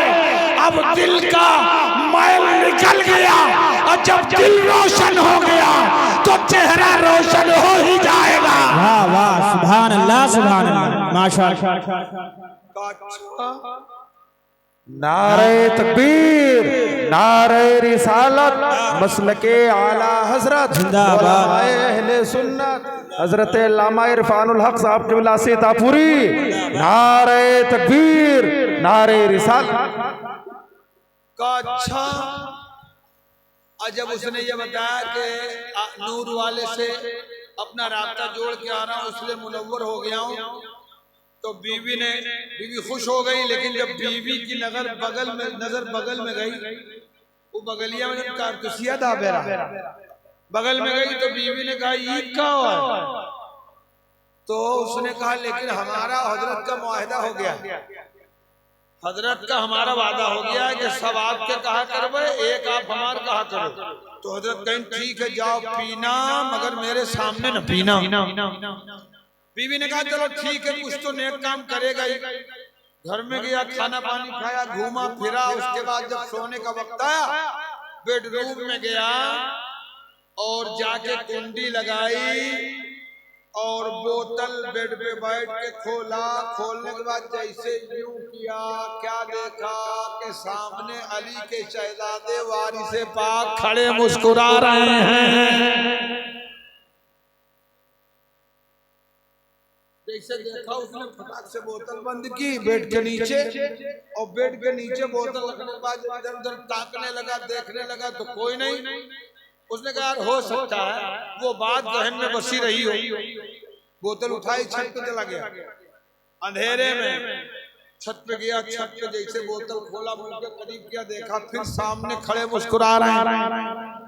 अब दिल का मैल निकल गया, और जब दिल रोशन हो गया तो चेहरा रोशन हो ही जाएगा। वाह वाह, सुभान अल्लाह, सुभान अल्लाह, माशाअल्लाह। नारे तकबीर, नारे रिसालत, मसलके आला हजरत, जिंदाबाद, अहले सुन्नत हजरत अल्लामा इरफानुल हक साहब की विलासी तापुरी। नारे तकबीर, नारे रिसालत का अच्छा। और जब उसने ये बताया कि नूर वाले से अपना रास्ता जोड़ के आ रहा हूं इसलिए मुनव्वर हो गया हूं, तो बीवी खुश हो गई। लेकिन जब बीवी की नजर बगल में गई, वो बगलिया में जब कारतुसिया था बेरा बगल में गई तो बीवी ने कहा ईद का हुआ, तो उसने कहा लेकिन हमारा हजरत का मुआहदा हो गया, हजरत का हमारा वादा हो गया है कि सब आपके कहा करवे, एक आप हमार कहा करो। तो हजरत कहीं ठीक है जाओ पीना, मगर मेरे सामने न पीना। बीवी ने कहा चलो ठीक है, कुछ तो नेक काम करेगा ही। घर में गया, खाना पानी खाया, घूमा फिरा। उसके बाद जब सोने का वक्त आया, बेडरूम में गया और जाके कुंडी लगाई और बोतल बेड पे बैठ के खोला। खोलने के बाद जैसे यूं किया, क्या देखा कि सामने अली के शहजादे वारिसे पाक खड़े मुस्कुरा रहे हैं। जैसे देखा उसने फटाक से बोतल बंद की बेड के नीचे, और बेड के नीचे बोतल रखने के बाद इधर उधर ताकने लगा, देखने लगा तो कोई नहीं। उसने कहा हो सकता है वो बात जहन में बसी रही हो। बोतल उठाई, छत पे चला गया, अंधेरे में छत पे गया। छत पे जैसे बोतल खोला, मुंह के करीब किया, देखा फिर सामने खड़े मुस्कुरा रहे हैं।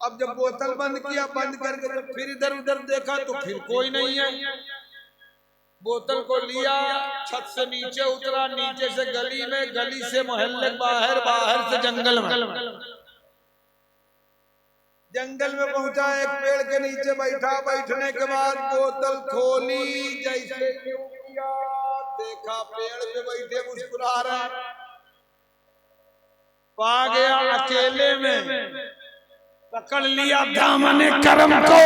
अब जब बोतल बंद किया, बंद करके जब फिर इधर उधर देखा तो फिर कोई नहीं है। बोतल को लिया, छत से नीचे उतरा, नीचे से गली में, गली से मोहल्ले बाहर, बाहर से जंगल में। जंगल में पहुंचा, एक पेड़ के नीचे बैठा। बैठने के बाद बोतल खोली, जैसे देखा पेड़ पे बैठे मुस्कुरा रहे, पा गया अकेले में, पकड़ लिया दामने करम को,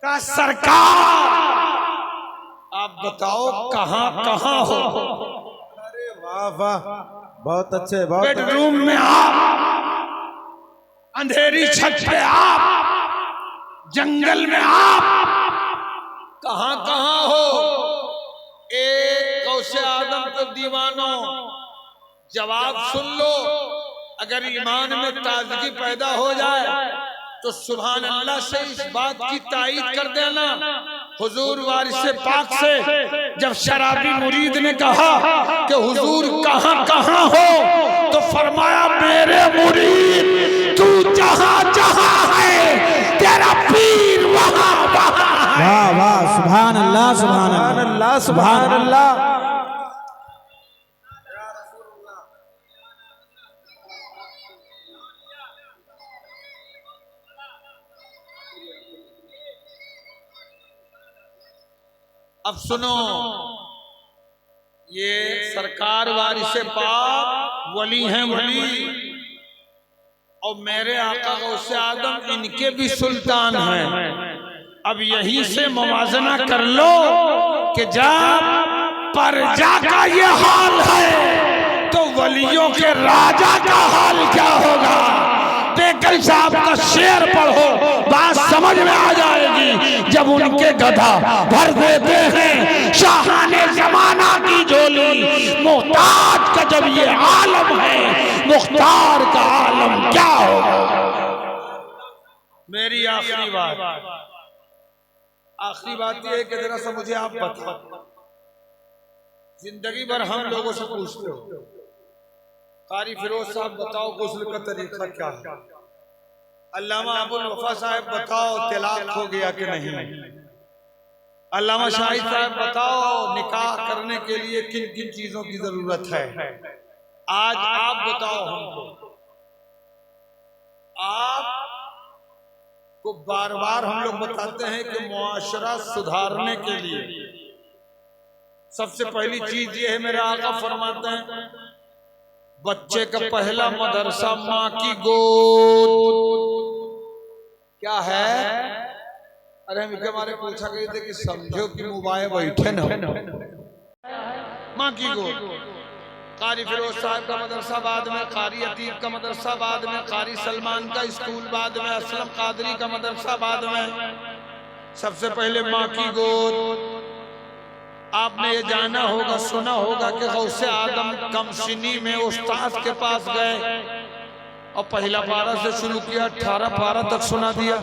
का सरकार आप बताओ कहां कहां हो। अरे वाह वाह, बहुत अच्छे, बहुत अच्छे। बेडरूम में आप, अंधेरी छत पे आप, जंगल में आप, कहां कहां हो। एक गौसे आदम को दीवानो जवाब सुन लो, अगर ईमान में ताजगी पैदा हो जाए तो सुभान अल्लाह से इस बात की तायीद कर देना। हुजूर वारिसे पाक से जब शराबी मुरीद ने कहा कि हुजूर कहां कहां हो, तो फरमाया मेरे मुरीद तू जहां जहां है तेरा पीर वहां वहां है। वाह वाह, सुभान अल्लाह, सुभान सुभान अल्लाह, अल्लाह, सुभान अल्लाह। अब सुनो, ये सरकार वारिसे पाक वली हैं वली, और मेरे आका गौसे आदम इनके भी सुल्तान हैं। अब यहीं से मुवाजना कर लो कि जब प्रजा का ये हाल है तो वलियों के राजा का हाल क्या होगा। बेकल साहब का शेर पढ़ो, बात समझ में आ जाएगी। जब उनके गधा भर देते हैं शाहाने जमाना की झोली, मुहताज का जब ये आलम है, मुख्तार का आलम क्या होगा। मेरी आखिरी बात ये है कि जरा सा मुझे आप बताओ, जिंदगी भर हम लोगों से पूछते हो कारी फिरोज साहब बताओ गुस्ल का तरीका क्या है, अल्लामा अबुल वफा साहब बताओ तलाक हो गया कि नहीं, अल्लामा शाहिद साहब बताओ निकाह करने के लिए किन किन चीजों की जरूरत है। आज आप बताओ हमको, आप को बार बार हम लोग बताते हैं कि मुआशरा सुधारने के लिए सबसे पहली चीज ये है, मेरे आका फरमाते हैं बच्चे का पहला मदरसा माँ की गोद। क्या है? अरे हम हमारे पूछा गए थे कि समझो कि मोबाइल बैठे न माँ की गोद। कारी फिरोज साहब का मदरसा बाद में, कारी अतीब का मदरसा बाद में, कारी सलमान का स्कूल बाद में, असलम कादरी का मदरसा बाद में, सबसे पहले माँ की गोद। आपने ये जाना होगा, सुना होगा कि गौसे आदम कमसिनी में उस्ताद के पास गए और पहला पारा से शुरू किया, 18 पारा तक सुना दिया।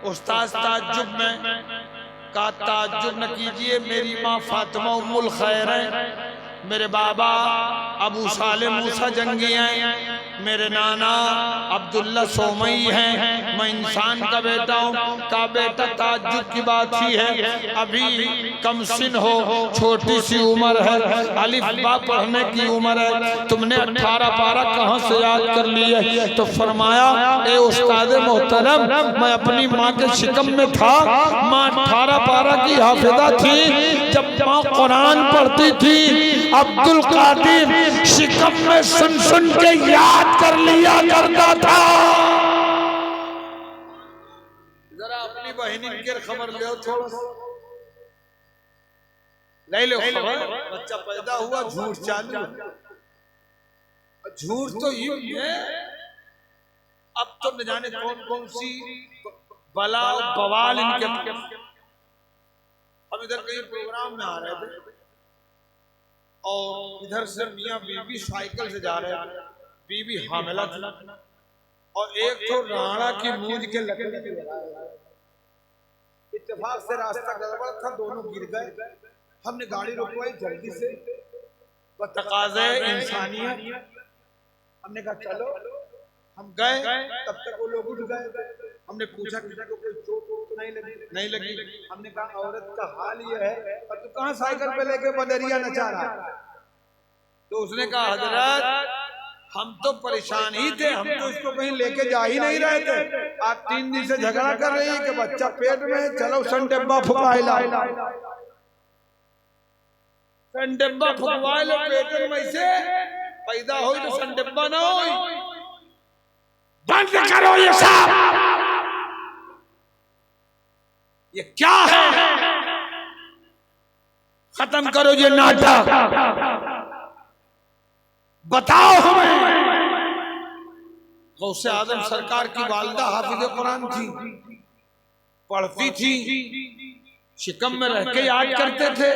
उस्ताद ताज्जुब में का ताज्जुब न कीजिए, मेरी माँ फातिमा उम्मुल खैर है, मेरे बाबा अबू साले मूसा जंगी हैं, मेरे नाना अब्दुल्ला सोमई हैं, मैं इंसान का बेटा हूँ। का बेटा ताज्जुब की बात ही है, अभी कमसिन हो, छोटी सी उम्र है, अलिफ बा पढ़ने की उम्र है, तुमने 18 पारा कहाँ से याद कर लिए। तो फरमाया ए उस्ताद मोहतरम, मैं अपनी माँ के शिकम में था, माँ 18 पारा की हाफिजा थी, जब माँ कुरान पढ़ती थी अब्दुल कादिर शिकम में सुन सुन के याद कर लिया करता था। जरा अपनी बहनी की खबर ले थोड़ा ले लो खबर। बच्चा पैदा हुआ झूठ चालू, झूठ तो ये है, अब तो न जाने कौन कौन सी बला बवाल इनके। अब इधर कहीं प्रोग्राम में आ रहे थे और इधर से मियाँ बीबी साइकिल से जा रहे थे, बीबी हामिला थी और एक तो राणा की मूंज के लकड़ी इत्तेफाक से रास्ता गड़बड़ था, दोनों गिर गए। हमने गाड़ी रुकवाई जल्दी से, तकाज़े इंसानियत, हमने कहा चलो। हम गए, तब तक वो लोग उठ गए। हमने पूछा किसी को कोई चोट तो नहीं लगी। हमने कहा औरत का हाल ये है, और तू कहाँ साइकिल पे लेके बदरिया नचा रहा। तो उसने कहा हजरत हम तो परेशान ही थे, हम तो इसको कहीं लेके जा ही नहीं रहे थे। आज 3 दिन से झगड़ा कर रही है कि बच्चा पेट में है, चलो संडेब्बा फुकवाए ला, संडेब्बा फुकवाए लो पेट में से, पैदा हो तो संडिब्बा ना हो। बंद करो ये सब, ये क्या है? खत्म करो ये नाटक, बताओ हमें। गौसे आजम सरकार की वालिदा हाफिज कुरान थी, पढ़ती थी, शिकम में रह के याद करते थे।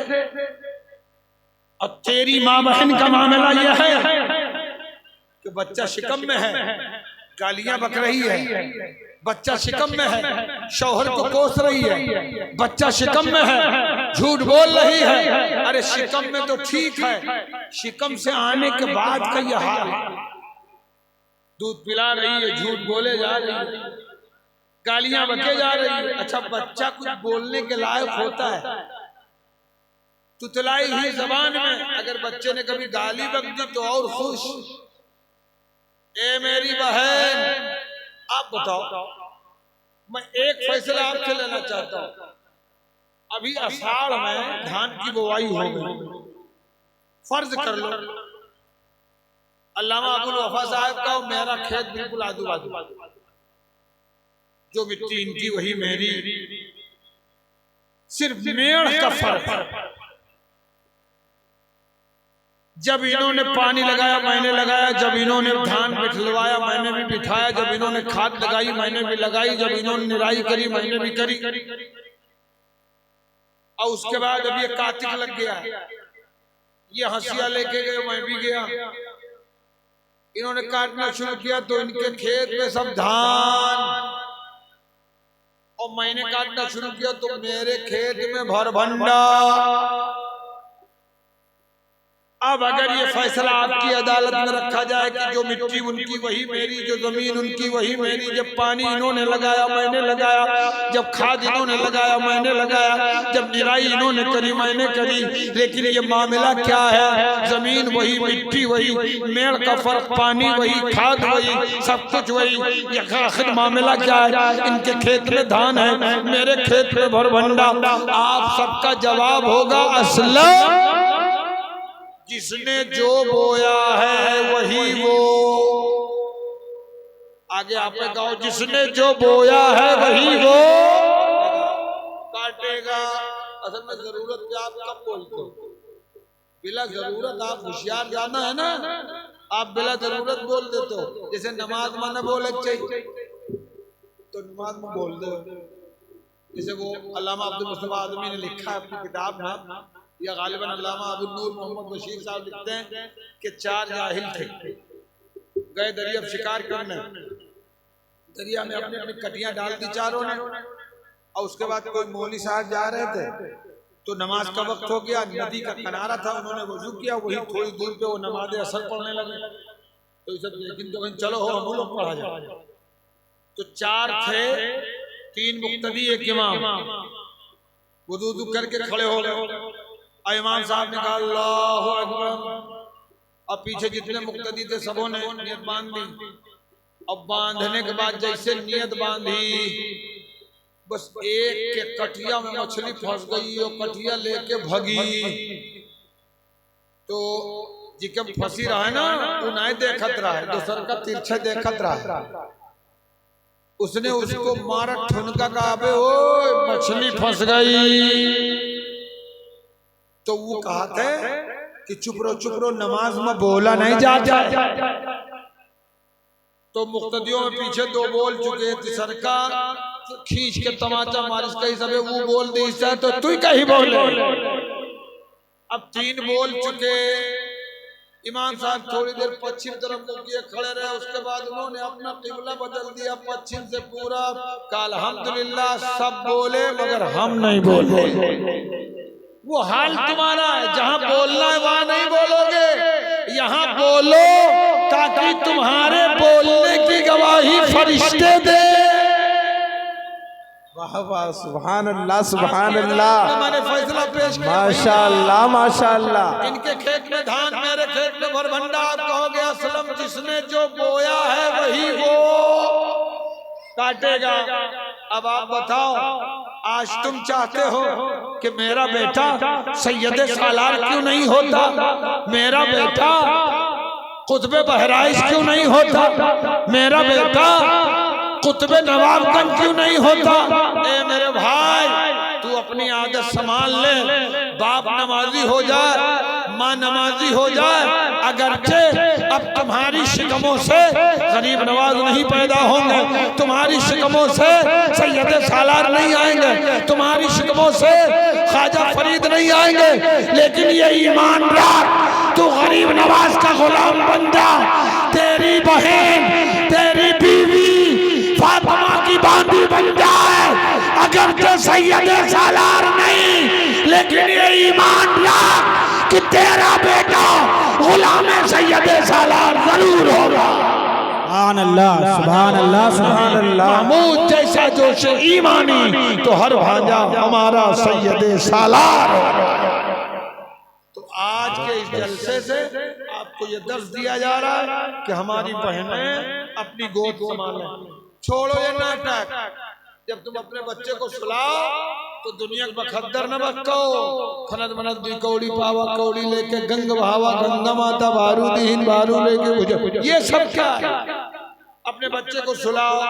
और तेरी माँ बहन का मामला यह है कि बच्चा शिकम में है, गालियां बक रही है, बच्चा शिकम में है, शौहर को कोस रही है, बच्चा शिकम में है, झूठ बोल रही है। अरे शिकम में तो ठीक है, शिकम से आने के बाद का यह हाल है। दूध पिला रही है, झूठ बोले जा रही है, गालियां बके जा रही है। अच्छा, बच्चा कुछ बोलने के लायक होता है, तुतलाई ही जबान में अगर बच्चे ने कभी गाली बक दी तो और खुश। ए मेरी बहन, आप बताओ, मैं एक फैसला आपसे लेना चाहता हूं। अभी आषाढ़ में धान की बुवाई हो गई, फर्ज कर लो अल्लामा अबुल वफा साहब का और मेरा खेत बिल्कुल आजू बाजू, जो मिट्टी इनकी वही मेरी, सिर्फ मेड़ का फर्क। जब इन्होंने पानी लगाया मैंने लगाया, जब इन्होंने धान बिठलवाया मैंने भी बिठाया, जब इन्होंने खाद लगाई मैंने भी लगाई, जब इन्होंने निराई करी मैंने भी करी। और उसके बाद अब ये कार्तिक लग गया, ये हंसिया लेके गए, मैं भी गया। इन्होंने काटना शुरू किया तो इनके खेत में सब धान, और मैंने काटना शुरू किया तो मेरे खेत में भरभंडा। अब अगर ये फैसला आपकी अदालत में रखा जाए कि जो मिट्टी उनकी वही मेरी, जो जमीन उनकी वही मेरी, जब पानी इन्होंने लगाया मैंने लगाया, जब खाद इन्होंने लगाया मैंने लगाया, जब निराई इन्होंने करी मैंने करी, लेकिन ये मामला क्या है? जमीन वही, मिट्टी वही, मेड़ का फर्क, पानी वही, खाद वही, सब कुछ वही। ये आखिर मामला क्या है? इनके खेत में धान है, मेरे खेत में भरभंडा। आप सबका जवाब होगा असलम जिसने जो बोया है वही वो। आगे आप कहो, जिसने जो बोया है वही वो काटेगा। असल में जरूरत पे आप कब बोलते हो? बिला जरूरत आप होशियार जाना है ना, आप बिला जरूरत बोल देते हो। जैसे नमाज में न बोले चाहिए तो नमाज में बोल दो। जैसे वो अल्लामा अब्दुल मुस्तफा आदमी ने लिखा है अपनी किताब में, या गालिबन अल्लामा अबू नूर मोहम्मद बशीर साहब लिखते हैं कि 4 जाहिल थे, गए दरिया शिकार करने, दरिया में अपनी अपनी कटियां डाल दी चारों ने। और उसके बाद कोई मौलवी साहब जा रहे थे तो नमाज का वक्त हो गया, नदी का किनारा था, उन्होंने वजू किया, वही थोड़ी दूर पे वो नमाज असर पढ़ने लगे। तो सब लेकिन तो कहीं चलो हो हम लोग पढ़ा जाए। तो 4 थे, 3 मुक्तदी एक इमाम, वुजू करके खड़े हो गए। इमाम साहब ने कहा अल्लाहु अकबर, अब पीछे जितने मुक्तदी थे सबों ने नियत बांध दी। अब बांधने के बाद जैसे नियत बांधी, बस एक के कटिया में मछली फंस गई और कटिया लेके भगी। तो जिकम फंसी रहा है ना, वो नहीं देखत रहा है, दूसर का तिरछे देखत रहा है। उसने उसको मारा ठुनका का, अबे ओ मछली फंस गई। तो वो कहा था कि चुप रहो नमाज में बोला नहीं जाता। तो मुक्तदियों में पीछे 2 बोल चुके थे, सरकार खींच के तमाचा मारिस कहीं सबे वो बोल दी है तो तू कहीं बोले। अब 3 बोल चुके। इमाम साहब थोड़ी देर पश्चिम तरफ किए खड़े रहे, उसके बाद उन्होंने अपना किबला बदल दिया पश्चिम से पूरब। कहा अल्हम्दुलिल्लाह सब बोले मगर हम नहीं बोले। वो हाल तुम्हारा है, जहां बोलना है वहां नहीं बोलोगे, यहाँ बोलो ताकि तुम्हारे बोलने की गवाही फरिश्ते दे। वाह वाह, सुभान अल्लाह सुभान अल्लाह, मैंने फैसला पेश किया। माशाअल्लाह माशाअल्लाह। इनके खेत में धान, मेरे खेत में भरभंडा। आप कहोगे असलम जिसने जो बोया है वही वो काटेगा। अब आप बताओ, आज तुम चाहते हो कि मेरा बेटा सैयद सालार क्यों नहीं होता? मेरा बेटा कुतुब बहराइच क्यों नहीं होता? मेरा बेटा कुतुब नवाबगंज क्यों नहीं होता? ए मेरे भाई, तू अपनी आदत संभाल ले। बाप नमाजी हो जाए, माँ नमाजी हो जाए, अगरचे अब तुम्हारी शिकमों से गरीब नवाज नहीं पैदा होंगे, तुम्हारी शिकमों से सैयद सालार नहीं आएंगे, तुम्हारी शिकमों से ख्वाजा फरीद नहीं आएंगे, लेकिन ये ईमान रख, तू गरीब नवाज का गुलाम बन जा। तेरी बहन, तेरी बीवी फातिमा की बांदी बन जाए, अगर तो सैयद सालार नहीं, लेकिन ये ईमान रख कि तेरा बेटा गुलाम सैयद सालार जरूर होगा। सुभान अल्लाह, सुभान अल्लाह, सुभान अल्लाह। महमूद जैसा जोश ईमानी तो हर भांजा हमारा सैयद सालार होगा। तो आज के इस जलसे से आपको ये दर्ज दिया जा रहा है कि हमारी बहनें अपनी गोद संभालें। छोड़ो ये नाटक। जब तुम अपने बच्चे को सुलाओ तो दुनिया का बखद्दर न बको, खनद मनद दी कौड़ी पावा कौड़ी लेके गंग बहावा गंगा माता बारू दीन बारू लेके, ये सब क्या है? अपने बच्चे को सुलाओ,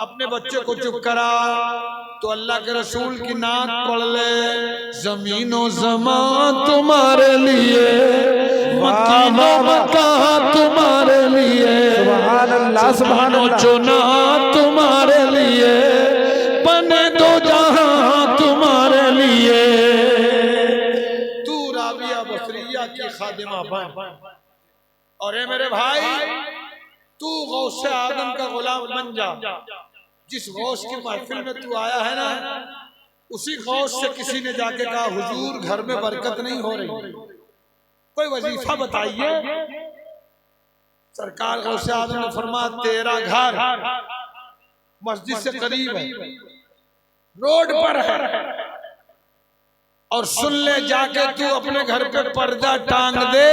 अपने बच्चे को चुप कराओ तो अल्लाह के रसूल की नात पढ़ ले। जमीनो जमा तुम्हारे लिए, मकीनो मका तुम्हारे लिए, सुभान अल्लाह, सुभान अल्लाह। चुना तुम्हारे लिए, बने दो जहां तुम्हारे लिए। तू राबिया बसरिया की खादिमा बन। और ए मेरे भाई, तू गौसे आदम का गुलाम बन जा। जिस गौस की महफिल में तू आया है ना, उसी गौस से किसी ने जाके कहा हुजूर घर में बरकत नहीं हो रही, कोई वजीफा बताइए। सरकार गौसे आदम ने फरमाया तेरा घर मस्जिद से करीब है, रोड पर है, और सुन ले जाके तू अपने घर पे पर्दा टांग दे।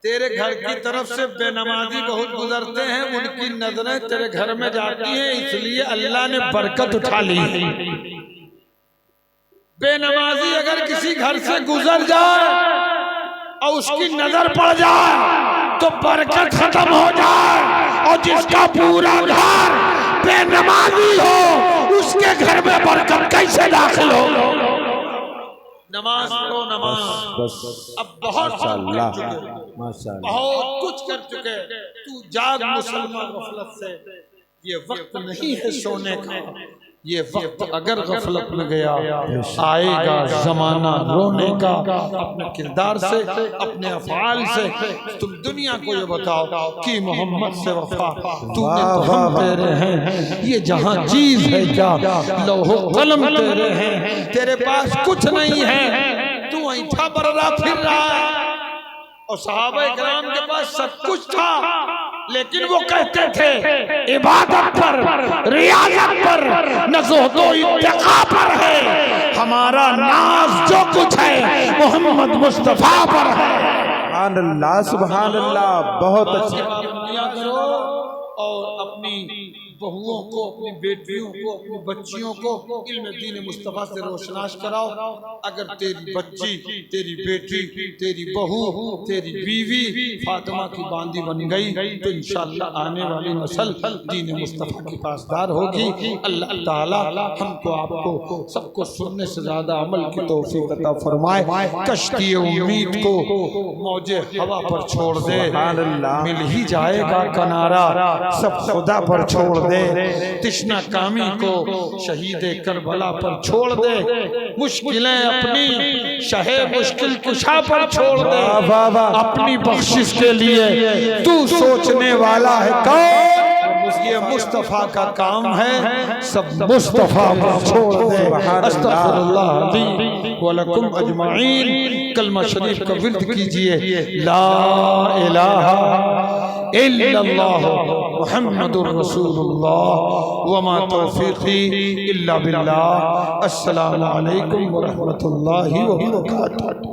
तेरे घर की तरफ से बेनमाजी बहुत गुजरते हैं, उनकी नजरें तेरे घर में जाती हैं, इसलिए अल्लाह ने बरकत उठा ली। बेनमाजी अगर किसी घर से गुजर जाए और उसकी नजर पड़ जाए तो बरकत खत्म हो जाए, और जिसका पूरा घर बेनमाजी हो उसके घर में बरकत कैसे दाखिल हो? नमाज पढ़ो, नमाज। अब बहुत बहुत कुछ कर चुके, तू जाग मुसलमान गफलत से। ये वक्त नहीं है सोने का, ये वक्त अगर गफलत में गया आएगा जमाना रोने का। अपने किरदार से, अपने अफआल से तुम दुनिया को ये बताओ कि मोहम्मद से वफा तूने तो हम तेरे हैं, ये जहां चीज है क्या लौहो कलम तेरे हैं, तेरे पास कुछ नहीं है, तू ऐठा बर्रा फिर रहा है। और सहाबा इकराम के पास सब कुछ था, लेकिन वो कहते थे इबादत पर, रियाजत पर, नज़्हो इत्तिक़ा पर है हमारा नाज, जो कुछ है मोहम्मद मुस्तफा पर है। सुभान अल्लाह, सुभान अल्लाह। बहुत अच्छी दुनिया करो और अपनी बहुओं को, अपनी बेटियों को, अपनी बच्चियों को इल्म दीन मुस्तफा से रोशनाश कराओ। अगर तेरी बच्ची, तेरी बेटी, तेरी बहू, तेरी बीवी फातिमा की बांदी बन गई तो इंशाअल्लाह आने वाली नस्ल दीन मुस्तफा की पासदार होगी। अल्लाह ताला हमको आपको सबको सुनने से ज्यादा अमल की तौफीक अता फरमाए। कश्ती उम्मीद को मौजे हवा पर छोड़ दे, मिल ही जाएगा किनारा, सब खुदा पर छोड़ दे। तिश्ना कामी को शहीद करबला पर छोड़ दे, मुश्किलें अपनी शहे मुश्किल कुशा पर छोड़ दे। अपनी बख्शिश के लिए तू सोचने वाला है कौन? ये मुस्तफा का काम है, सब मुस्तफा पर छोड़ दे। अस्तगफिरुल्लाह ली व लकुम अजमाइन। कलमा शरीफ का विर्द कीजिए, ला इलाहा इल्लल्लाह मुहम्मदुर रसूलुल्लाह व मा तौफीकी इल्ला बिल्लाह। अस्सलामु अलैकुम व रहमतुल्लाहि व बरकातुहू।